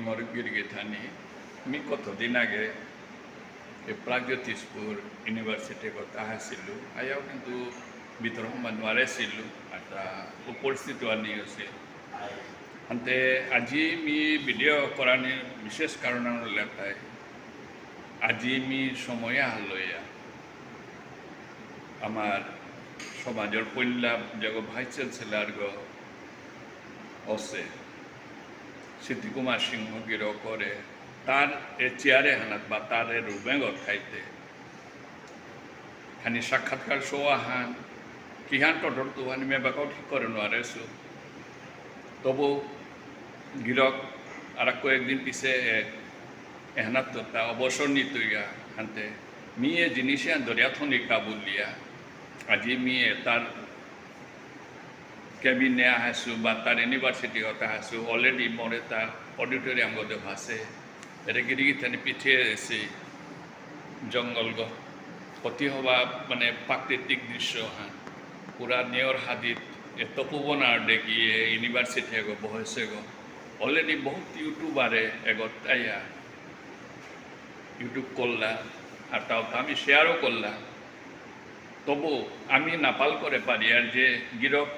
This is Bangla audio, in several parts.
মরগিরগে থানি আমি কতদিন আগে প্ৰাগজ্যোতিষপুৰ ইউনিভাৰ্চিটিৰ কথা আছিলোঁ আয়াও কিন্তু ভিতৰ সোমাব নোৱাৰিছিলোঁ এটা পৰিস্থিতি আনি আছিল আনতে আজি আমি ভিডিঅ' কৰাৰ বিশেষ কাৰণ লেখাই আজি আমি সময় আহলয়া আমার সমাজের পল্লা জগ ভাইস চ্যান্সেলার আছে সিদ্ধি কুমার সিংহ গির করে তার এ চেয়ারে হানাত বা তার এ রুবেঙ্গত খাইতে খানি সাক্ষাৎকার সোয়া হান কিহান টটর তুহানি মেবাকাও ঠিক করে নোয়ারেছো তবু গিরক আর কয়েকদিন পিছে এহানাত তা অবসর নিতইয়া হানতে মিয়ে জিনিসে দরিয়াথনি কাবুলিয়া আজি মিয়ে তার কেবিনে আহাসু বা তার ইউনিভার্সিটি কথা আহাসু অলরেডি মরে তার অডিটোরিয়াম গদে ভাসে এটা গিরিগিথানি পিঠে এসে জঙ্গল ক্ষতি হওয়া মানে প্রাকৃতিক দৃশ্য হান পুরা নেওর হাদিত এত পুবনার ডেকিয়ে ইউনিভার্সিটি এগো বহেছে গো অলরেডি বহুত ইউটিউবারে এগোতাইয়া ইউটিউব করলা আর তাও তো আমি শেয়ারও করলাম তবু আমি নাপাল করে পারি আর যে গিরক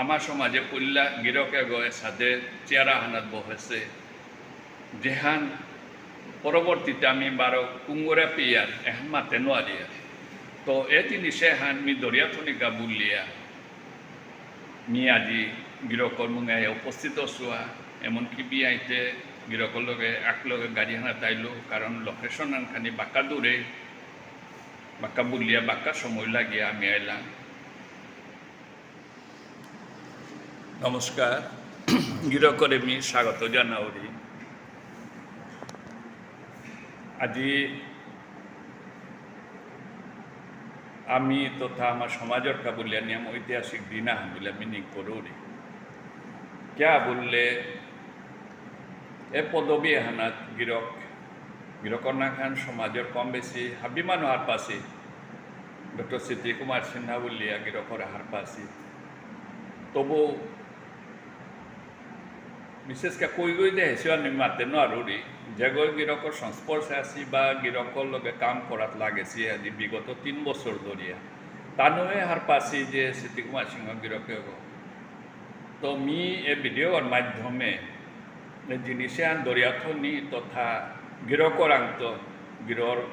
আমার সমাজে পড়লা গিরকে গয়ে সাথে চেয়ারা হানাত বহেছে যেহান পরবর্তীতে আমি বারো কুঙ্গরে পিয়ার এহান মাতে নোয়ারিয়া তো এ জিনিসে হান মি দরিয়াথনিকা বুলিয়া মি আজি গিরকর মুঙায় উপস্থিত শুয়া এমনকি বিয়াইতে গিরকর লগে একলগে গাড়ি হানা তাইলো কারণ লোকেশন আনখানি বাঁকা দূরে বাঁকা বুলিয়া বাঁকা সময় লাগিয়া আমি আইলাম নমস্কার গিরকরে মি স্বাগত জানাওরি আজি আমি তথা আমার সমাজের কাবুলিয়া নিয়ম ঐতিহাসিক দিন আহান বলে মিনিং করুরি ক্যা বললে এ পদবী হানাত গিরকর না খান সমাজের কম বেশি হাবিমান হার পাশে ডক্টর সিদ্ধি কুমার সিনহা বলিয়া গিরকর হার পাশে তবু বিশেষকে কই গই দে হেসিও আমি মাতে নোৱাৰোঁ যে গৈ গিরকর সংস্পর্শে আসি বা গিরকর লগে কাম করাত লাগেছি আজি বিগত 3 বছর ধরিয়া তানুয়ে হার পাশি যে সিদ্ধি কুমার সিংহ গিরকে তো মি এ ভিডিওর মাধ্যমে জিনিসে আন দরিয়াথনি তথা গিরকর আংত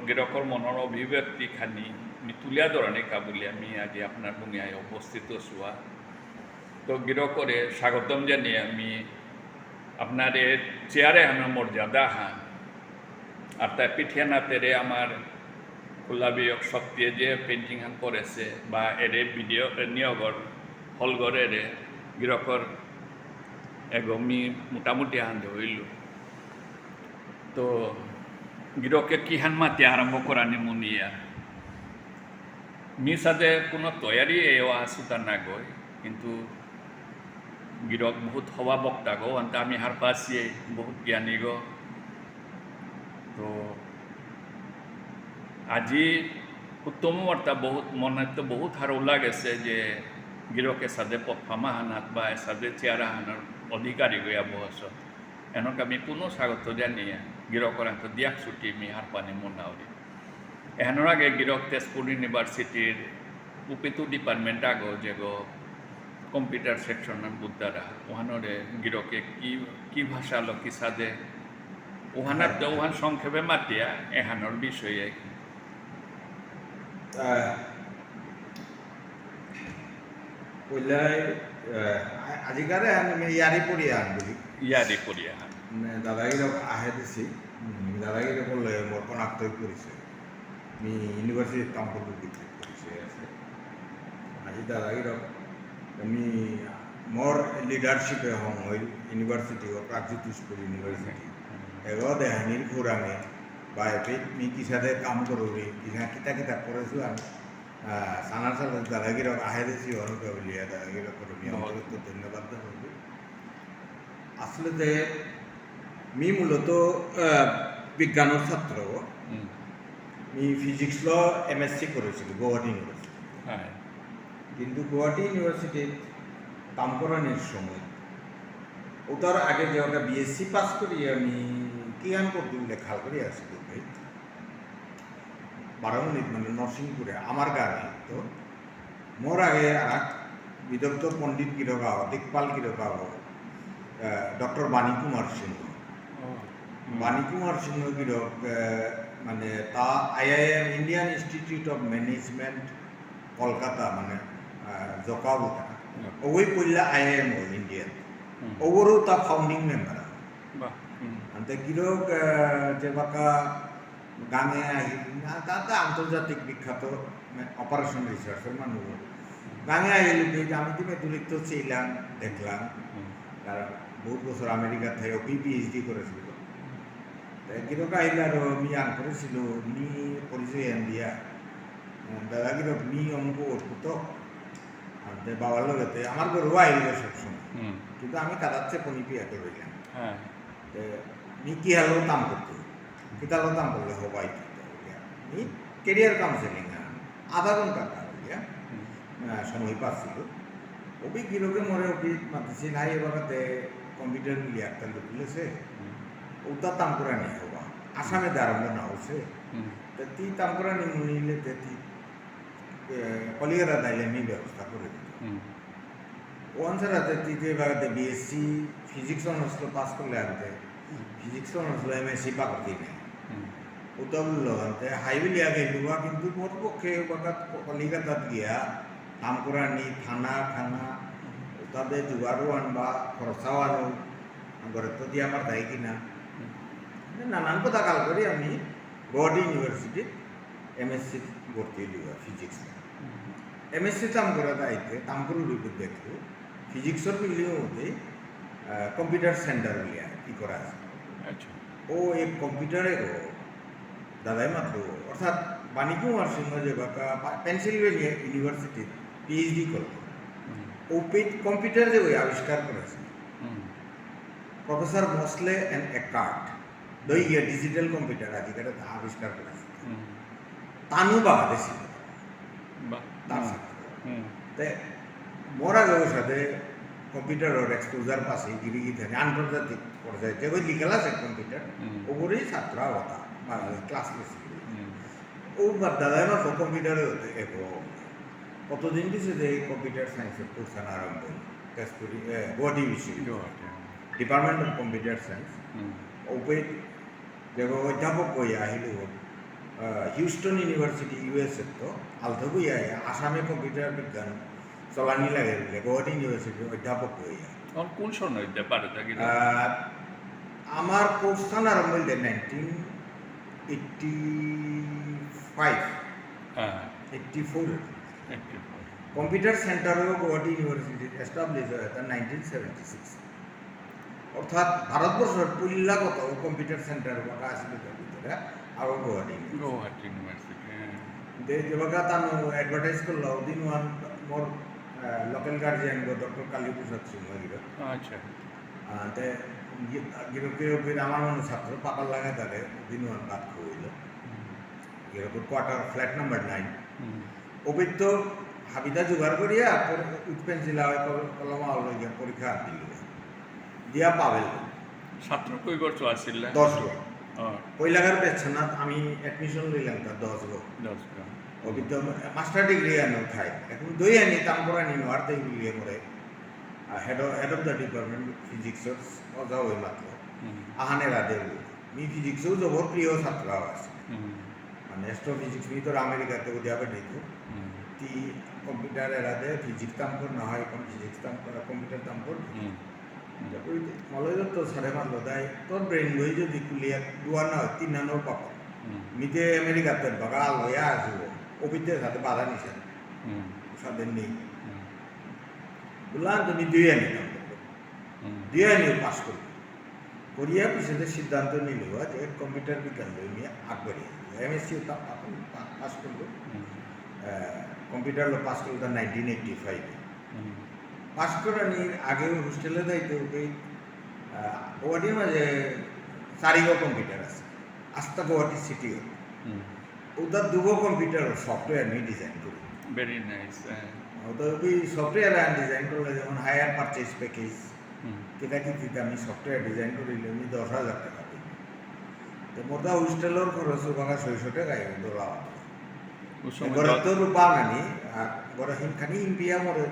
গিরকর মনের অভিব্যক্তি খানি মি তুলিয়া ধরনে কাবুলি আমি আজি আপনার বুঙিয়ায় উপস্থিত শুয়া তো গিরকরে স্বাগতম জানিয়ে আমি আপনার চেয়ারে আমার মর্যাদা হান আর তার পিঠিয়ানা তেরে আমার খোলাবিয়ক শক্তি যে পেন্টিং হান করেছে বা এরে ভিডিও নিয়গর হলগর এরে গিরকর এগমি মোটামুটি হান ধরিল তো গিরকে কিহান মাতি আরম্ভ করানি মুনিয়া মি সাথে কোনো তৈয়ারি এও আসুতা না গই কিন্তু গিরক বহুত হওয়া বক্তা গো আনতে আমি হার পাশিয়ে বহুত জ্ঞানী গো তো আজি উত্তম বার্তা বহুত মনে তো বহুত হার ওলা গেছে যে গিরকে সাথে পথফামা হানাত বা সাথে চেয়ারা হানার অধিকারী গয়া বহস এনক আমি পুনঃ স্বাগত জানিয়ে গিরকর হাত দিয়াক ছুটি মি হার পানি মোনাওরি এহানোর আগে গিরক তেজপুর ইউনিভার্সিটির উপিতু ডিপার্টমেন্ট আগো যে গো কম্পিউটার সেকশন বুদ্ধারা ওহানরে গিরকে কি ভাষা লকি সাদে ওহানার ওহান সংক্ষেপে মাতিয়া এহানোর বিষয়ে আজিকারে ইয়ারি পড়িয়া আন বলি ইয়ারি পড়িয়া দাদাগিরক আহে দিছি দাদাগিরক লয়ে মোর কনাক্তই কৰিছে মি ইউনিভার্সিটি কাম করব কৰিছে আছে আজি দাদাগিরক আমি মোর লিডারশিপে হং হইল ইউনিভার্সিটি ও প্ৰাগজ্যোতিষপুৰ ইউনিভার্সিটি এগো দেহানির খোরাঙে বা এতে মি কিসাদে কাম করবি কিতা কিতা করেছো আমি সানার সাথে দাদাগিরক আহে দিছি অনুকে বলিয়া দাদাগিরক আমি অন্তত ধন্যবাদ জানাবো আসলে যে মি মূলত বিজ্ঞানের ছাত্র মি ফিজিক্স ল এমএসসি করেছিল গুয়াহাটি ইউনিভার্সিটি কিন্তু গুয়াহাটি ইউনিভার্সিটির কাম করানোর সময় ওটার আগে যে ওটা বিএসসি পাস করি আমি কি গান করতে বলে খাল করে আসি ভাই 12 মিনিট মানে নরসিংপুরে আমার গানে তো মোর আগে আর এক বিদগ্ধ পণ্ডিত গিরগাঁও দিকপাল গিরগাঁও ডক্টর বাণী কুমার সিংহ বাণী কুমার সিংহ গিরক মানে তা IIM Indian institute of management Kolkata মানে জকাবুতা ওই পড়লা আইআইএম ও ইন্ডিয়ান ওরও তা ফাউন্ডিং মেম্বার আনতে গিরক যে বাকা গানে আহিল না তাতে আন্তর্জাতিক বিখ্যাত অপারেশন রিসার্চের মানুষ গানে আহিল যে আমি তো মেতুলিত ছিলাম দেখলাম কারণ বহুত বছর আমেরিকা থেকে পিএইচডি করেছিল গিরক আহিল আর মি আন করেছিল মি পরিচয় এন দিয়া দাদা গিরক মি অমুক অর্পুত আনতে বাবার লগতে আমার গরু আহিল সবসময় কিন্তু আমি কাদাচ্ছে পনি পিয়াতে রইলাম মি কি হালো কাম করতে কিতালো কাম করলে হবাই মি কেরিয়ার কাউন্সেলিং আধা ঘন্টা সময় পাচ্ছিল ওবি গিরকে মরে ওবি মাতিছি নাই এবারে কম্পিউটার মিলিয়ে একটা লোক তুলেছে ওটা তামকুরা নিয়ে হবা আসামে আরম্ভ না হচ্ছে তি তামকুরা নিলে তি কলিকাতা দাইলে আমি ব্যবস্থা করে দিত ওয়ানসার হাতে তৃতীয় ভাগাতে বিএসসি ফিজিক্স অনার্স পাস করলে আনতে ফিজিক্স অনার্স এমএসসি পাকতি নেই ওটা বললো আনতে হাইওয়ে আগে লুয়া কিন্তু মোট পক্ষে কলিকাতাত গিয়া কাম করা নি থানা খানা তাদের জোগাড়ও আনবা খরচাও আনো ঘরে তো দিয়ে আমার দেয় কিনা নানান কথা কাল করি আমি গুয়াহাটি ইউনিভার্সিটি এমএসসি ভর্তি হইল ফিজিক্স এমএসসি কাম করা দায়িত্বে তামকুর রূপে দেখলো ফিজিক্সের বিল্ডিং মধ্যে কম্পিউটার সেন্টার বলিয়া কি করা আছে ও এই কম্পিউটারেরও দাদাই মাত্র অর্থাৎ বাণী কুমার সিংহ যে বাকা পেনসিলভেনিয়া ইউনিভার্সিটি পিএইচডি করল ও কম্পিউটার যে ওই আবিষ্কার করেছে প্রফেসর মসলে অ্যান্ড একার্ট দই ডিজিটাল কম্পিউটার আজকাল আবিষ্কার করেছে তানু বাংলাদেশি তার সাথে মোরা গের সাথে কম্পিউটারের এক্সপোজার পাশে গিরি গিয়ে থাকে আন্তর্জাতিক পর্যায়ে যে ওই লিখেল আছে কম্পিউটার ওপরেই ছাত্রা হতা ক্লাস ও দাদা আমার কম্পিউটারে হতে কতদিন দিছে যে কম্পিউটার সায়েন্সের কোর্স আরম্ভ তেজপুরি গুয়াহাটি বিশ্ববিদ্যালয় ডিপার্টমেন্ট অফ কম্পিউটার সায়েন্স ওপে যে অধ্যাপক কই আহিল হিউস্টন ইউনিভার্সিটি ইউএসএ তো আলথবই আয় আসামে কম্পিউটার বিজ্ঞান চলানি লাগে বলে গুয়াহাটি ইউনিভার্সিটি অধ্যাপক কই কোন সন হইতে পারে আমার কোর্সখান আরম্ভ হইলে 1984 কম্পিউটার সেন্টারও গুয়াহাটি ইউনিভার্সিটি এস্টাবলিশ হয় 1976 অর্থাৎ ভারতবর্ষের পল্লাগত কম্পিউটার সেন্টার বাকা আসলে ভিতরে আর গুয়াহাটি ইউনিভার্সিটি যেবাকা তানো অ্যাডভার্টাইজ করলো দিন one more local guardian doctor Kali Prasad Singha আচ্ছা তে গিরকে আমার মনে ছাত্র পাকার লাগায় তাদের দিন ওয়ান বাদ হইল গিরকের কোয়ার্টার ফ্ল্যাট নাম্বার 9 অবিত্য হাবিদা জোগাড় করিয়া পেন্সিল কলমা লইয়া পরীক্ষা দিল দিয়া পাবেল ছাত্র কই বছর আসছিল 10 গো পয়লাগার পেছনাত আমি অ্যাডমিশন লইলাম তার 10 গো অবিত্য মাস্টার ডিগ্রি আনো খাই এখন দই আনি কাম করা নি নোয়ারতে বিলিয়ে করে হেড অফ দ্য ডিপার্টমেন্ট ফিজিক্সর অজা হই মাত্র আহানে রাধে মি ফিজিক্সও জবর প্রিয় ছাত্র আছে মানে অ্যাস্ট্রোফিজিক্স মি তো আমেরিকাতে উদ্যাপে দিত তি কম্পিউটার এরাতে ফিজিক্স কাম কর না হয় ফিজিক্স কাম করা কম্পিউটার কাম কর মলয় তো সাড়ে মারলো তাই তোর ব্রেন বই যদি কুলিয়া দুয়ার না হয় 3 নানোর পাপ মিতে আমেরিকাতে বাগা লয়া আসবো অভিজ্ঞের সাথে বাধা নিছে সাদের নেই বললাম তুমি দুই আনি পাস করবো করিয়া পিছনে সিদ্ধান্ত নিল যে কম্পিউটার বিজ্ঞান বই নিয়ে আগবাড়ি এমএসসি পাস করলো কম্পিউটার পাস করলো 1985 পাস করার আগে হোস্টেলে যাইতে গুয়াহাটির মাঝে 4 গো কম্পিউটার আছে আস্তা গুয়াহাটি সিটি ওটা 2 গো কম্পিউটার সফটওয়্যার নিয়ে ডিজাইন করি ভেরি নাইস ওটা ওই সফটওয়্যার ডিজাইন করলে যেমন হায়ার পারচেজ প্যাকেজ কিতা কিতা আমি সফটওয়্যার ডিজাইন করিলে আমি 10,000 টাকা দিই তো মোটা হোস্টেলের খরচ বাঙা 600 টাকায় দোলা গড়ে তো রূপা নানি আর গড়ে হিনখানি ইন্ডিয়া মরে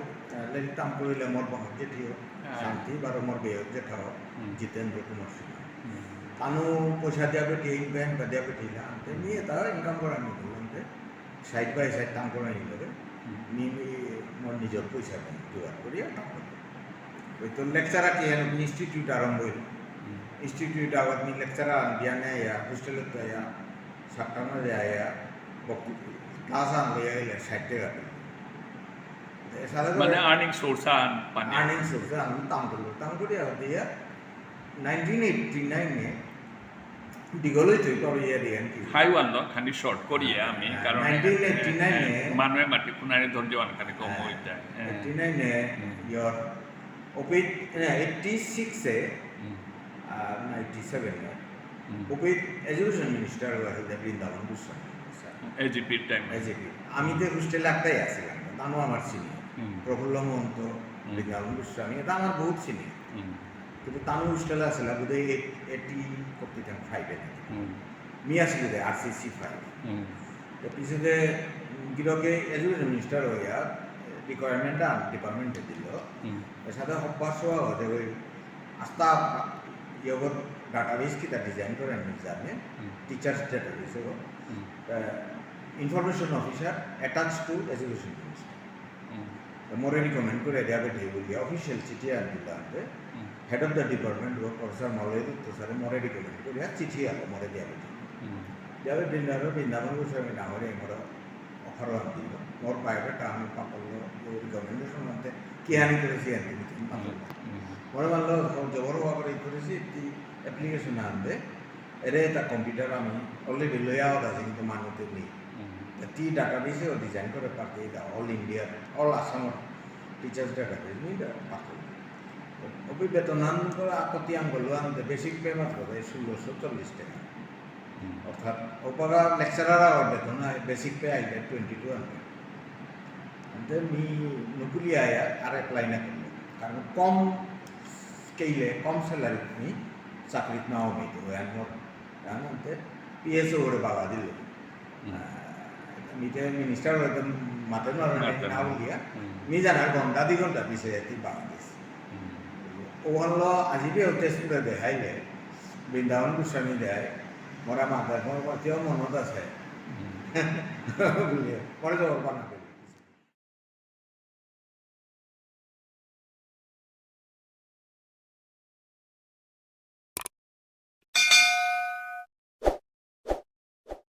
লেলিতাম করিলে মোর বাঙা জেঠিও শান্তি বারো মোর বেয় জেঠাও জিতেন্দ্র কুমার সিং তানু পয়সা দিয়া পেটি ইনভেন বা দিয়া পেটিলা আনতে নিয়ে তা ইনকাম করা নি বলতে সাইড বাই সাইড কাম করা নি লগে নি মোর নিজের পয়সা জোগাড় করিয়া কাম করি ওই তো লেকচারার কি ইনস্টিটিউট আরম্ভ হইল ইনস্টিটিউট আবার নি লেকচারার বিয়ানে আয়া হোস্টেলে তো আয়া 7টা মাঝে আয়া ক্লাস আন লইয়া গেলে 60 টাকা মানে আর্নিং সোর্স আন পানি আর্নিং সোর্স আমি কাম করি আর দিয়া 1989 দিগলৈ তৈ কৰিয়া দিয়ে কি হাই ওয়ান নো খানি শর্ট করিয়ে আমি কারণ 1989 মানুষ মাটি কুনারে ধৈর্যবান খানি কম হয়ে যায় 89 your opit 86 A 97 opit education minister হইছে বৃন্দাবন গোস্বামী এজিপির টাইম এজিপি আমি তো হোস্টেলে একটাই আছিলাম নামও আমার চিনি প্রফুল্ল মহন্ত বৃন্দাবন গোস্বামী এটা আমার বহুত চিনি কিন্তু তানু হোস্টেলে আসলে বোধহয় 80 করতে ফাইভে মি আসলে RCC 5 তো পিছনে গিরকে এডুকেশন মিনিস্টার হইয়া রিকোয়ারমেন্ট ডিপার্টমেন্টে দিল সাথে অভ্যাস হওয়া যে ওই আস্থা ইয়গর ডাটাবেস কিটা ডিজাইন করে আমি জানে teachers database information officer attach to education minister মোরে রিকমেন্ড করে দেওয়া বেটে বলিয়া অফিসিয়াল চিঠি আন দিল আনতে head of the department professor Malay Dutta sir মোরে রিকমেন্ড করিয়া চিঠি আলো মোরে দেওয়া বেটে দেওয়া বৃন্দাবন গোস্বামী নামরে মোর অফার আন দিল মোর প্রাইভেট আমি পাপল রিকমেন্ডেশন আনতে কি হানি করেছি আনতে মোরে মানলো জবর হওয়া করে করেছি অ্যাপ্লিকেশন আনতে এরে তা কম্পিউটার আমি অলরেডি লইয়া আছে কিন্তু মানুষতে নেই টি ডাটাবেসে ডিজাইন করে পাঠিয়ে এটা অল ইন্ডিয়ার অল আসামর টিচার্স ডাটাবেস নিয়ে পাঠাই অভি বেতনান করে আপত্তি আঙ্গল আনতে বেসিক পে মাত্র 1640 টাকা অর্থাৎ ওপারা লেকচারার বেতন বেসিক পে আইলে 2200 মি নকুলি আয়া আর অ্যাপ্লাই না করলো কারণ কম স্কেলে কম স্যালারি নি চাকরিত নাও মেয়েতে ওই আনমর আনতে পিএসও ওরে বাবা দিল মিটে মিনিস্টার হয়তো মাতে না বলিয়া মি জানার ঘন্টা 2 ঘন্টা পিছিয়ে যেতে বাবা দিয়েছে ও হলো আজিবি টেস্ট করে দেখাইলে বৃন্দাবন গোস্বামী দেয় মরা মাথা কেউ মনত আছে পরে যাবার পানা